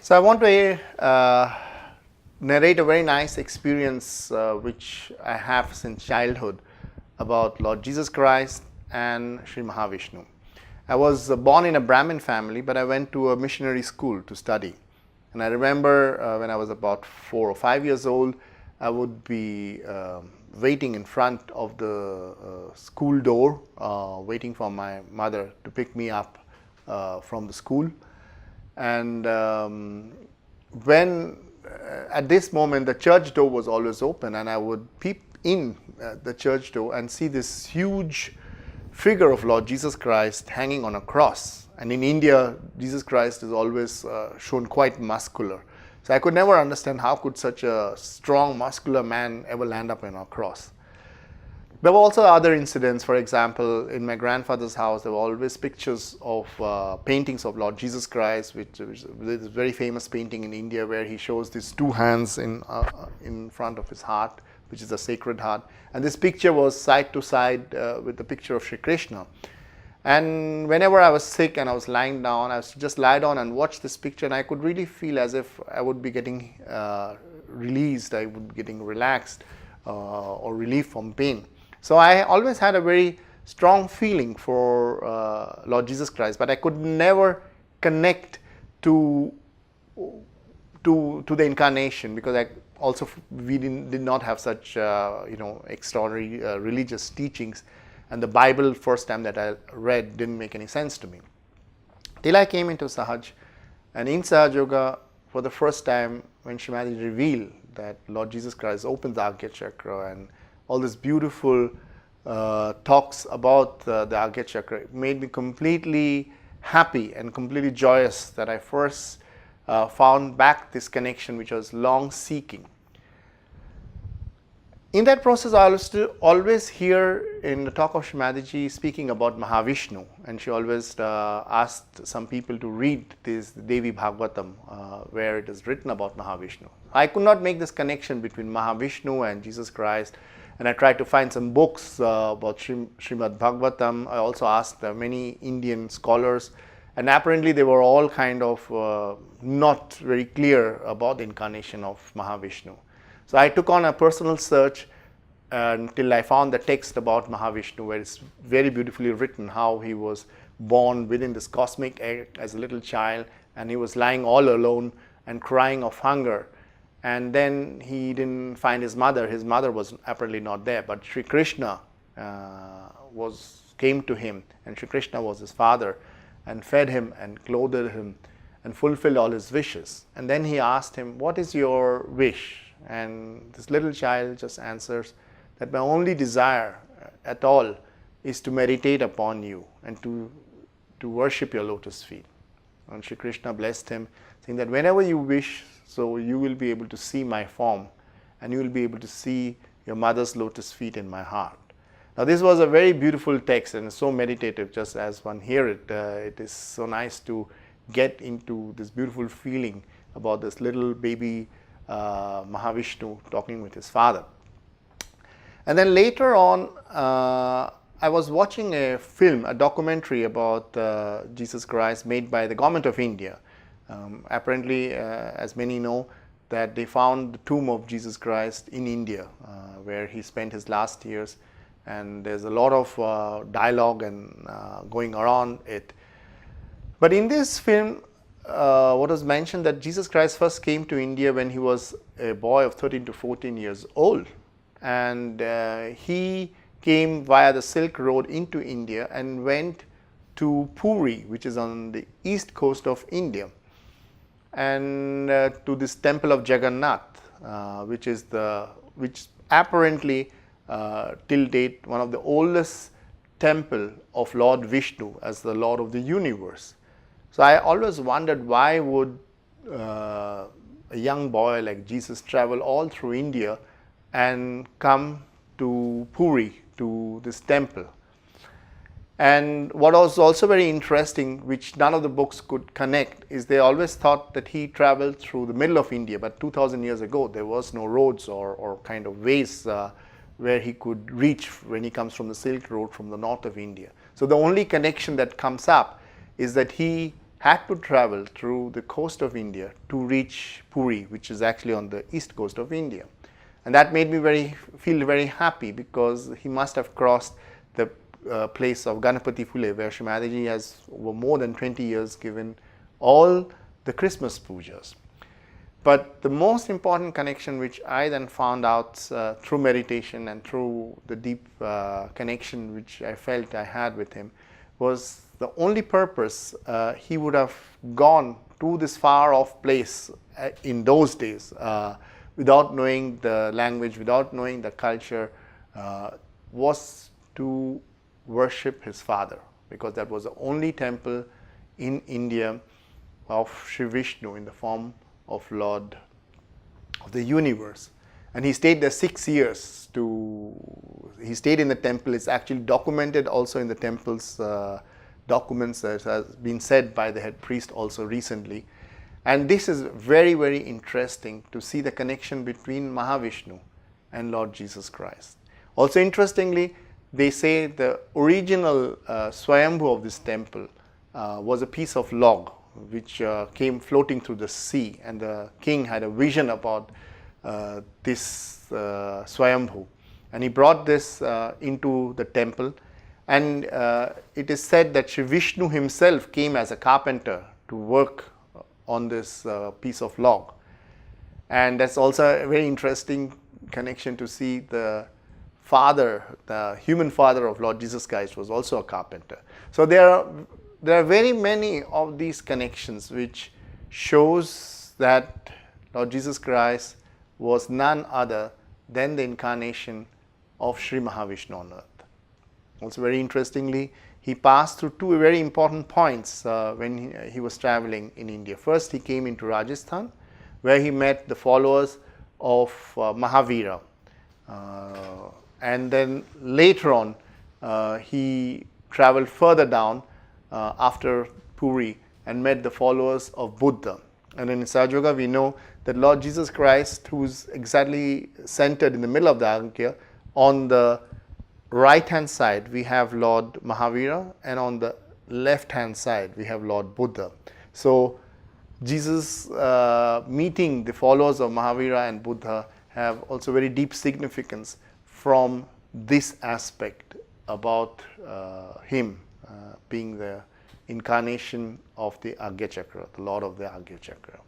So I want to narrate a very nice experience which I have since childhood about Lord Jesus Christ and Shri Mahavishnu. I was born in a Brahmin family, but I went to a missionary school to study. And I remember when I was about 4 or 5 years old, I would be waiting in front of the school door, waiting for my mother to pick me up from the school. And when at this moment the church door was always open, and I would peep in the church door and see this huge figure of Lord Jesus Christ hanging on a cross. And in India, Jesus Christ is always shown quite muscular. So I could never understand how could such a strong, muscular man ever land up on a cross. There were also other incidents. For example, in my grandfather's house, there were always pictures of paintings of Lord Jesus Christ, which is a very famous painting in India where he shows these two hands in front of his heart, which is a sacred heart. And this picture was side to side with the picture of Shri Krishna. And whenever I was sick and I was lying down, I would just lie down and watch this picture, and I could really feel as if I would be getting released, I would be getting relaxed or relief from pain. So I always had a very strong feeling for Lord Jesus Christ, but I could never connect to the incarnation, because we did not have such extraordinary religious teachings, and the Bible first time that I read didn't make any sense to me. Till I came into Sahaj, and in Sahaj Yoga, for the first time, when Shri Maharaj revealed that Lord Jesus Christ opens the Agya Chakra and all this beautiful talks about the Agya Chakra, it made me completely happy and completely joyous that I first found back this connection which I was long seeking. In that process, I always hear in the talk of Shri Mataji speaking about Mahavishnu, and she always asked some people to read this Devi Bhagavatam where it is written about Mahavishnu. I could not make this connection between Mahavishnu and Jesus Christ, and I tried to find some books about Srimad Bhagavatam. I also asked many Indian scholars, and apparently they were all kind of not very clear about the incarnation of Mahavishnu. So I took on a personal search until I found the text about Mahavishnu, where it's very beautifully written how he was born within this cosmic egg as a little child, and he was lying all alone and crying of hunger. And then he didn't find his mother. His mother was apparently not there, but Shri Krishna came to him, and Shri Krishna was his father, and fed him and clothed him and fulfilled all his wishes. And then he asked him, "What is your wish?" And this little child just answers that my only desire at all is to meditate upon you and to worship your lotus feet. And Shri Krishna blessed him, saying that whenever you wish, so you will be able to see my form, and you will be able to see your mother's lotus feet in my heart. Now this was a very beautiful text and so meditative, just as one hear it. It is so nice to get into this beautiful feeling about this little baby Mahavishnu talking with his father. And then later on, I was watching a film, a documentary about Jesus Christ made by the government of India. Apparently, as many know, that they found the tomb of Jesus Christ in India, where he spent his last years, and there's a lot of dialogue and going around it. But in this film, what was mentioned that Jesus Christ first came to India when he was a boy of 13 to 14 years old, and he came via the Silk Road into India and went to Puri, which is on the east coast of India, and to this temple of Jagannath, which apparently till date one of the oldest temple of Lord Vishnu as the Lord of the universe. So I always wondered, why would a young boy like Jesus travel all through India and come to Puri, to this temple? And what was also very interesting, which none of the books could connect, is they always thought that he traveled through the middle of India, but 2000 years ago there was no roads or kind of ways where he could reach when he comes from the Silk Road from the north of India. So the only connection that comes up is that he had to travel through the coast of India to reach Puri, which is actually on the east coast of India. And that made me feel very happy, because he must have crossed the place of Ganapati Phule, where Shri Mataji has over more than 20 years given all the Christmas pujas. But the most important connection which I then found out through meditation and through the deep connection which I felt I had with him was the only purpose he would have gone to this far off place in those days without knowing the language, without knowing the culture, was to worship his father, because that was the only temple in India of Shri Vishnu in the form of Lord of the universe. And he stayed there 6 years. He stayed in the temple. It's actually documented also in the temple's documents, that has been said by the head priest also recently. And this is very, very interesting to see the connection between Mahavishnu and Lord Jesus Christ. Also interestingly, they say the original Swayambhu of this temple was a piece of log which came floating through the sea, and the king had a vision about this Swayambhu, and he brought this into the temple. And it is said that Shri Vishnu himself came as a carpenter to work on this piece of log. And that's also a very interesting connection to see the father, the human father of Lord Jesus Christ, was also a carpenter. So there are very many of these connections which shows that Lord Jesus Christ was none other than the incarnation of Shri Mahavishnu on earth. Also very interestingly, he passed through two very important points when he was traveling in India. First, he came into Rajasthan, where he met the followers of Mahavira. And then later on, he traveled further down after Puri and met the followers of Buddha. And in Sahaja we know that Lord Jesus Christ, who's exactly centered in the middle of the Agya, on the right hand side we have Lord Mahavira, and on the left hand side we have Lord Buddha. So Jesus meeting the followers of Mahavira and Buddha have also very deep significance from this aspect about him being the incarnation of the Agya Chakra, the Lord of the Agya Chakra.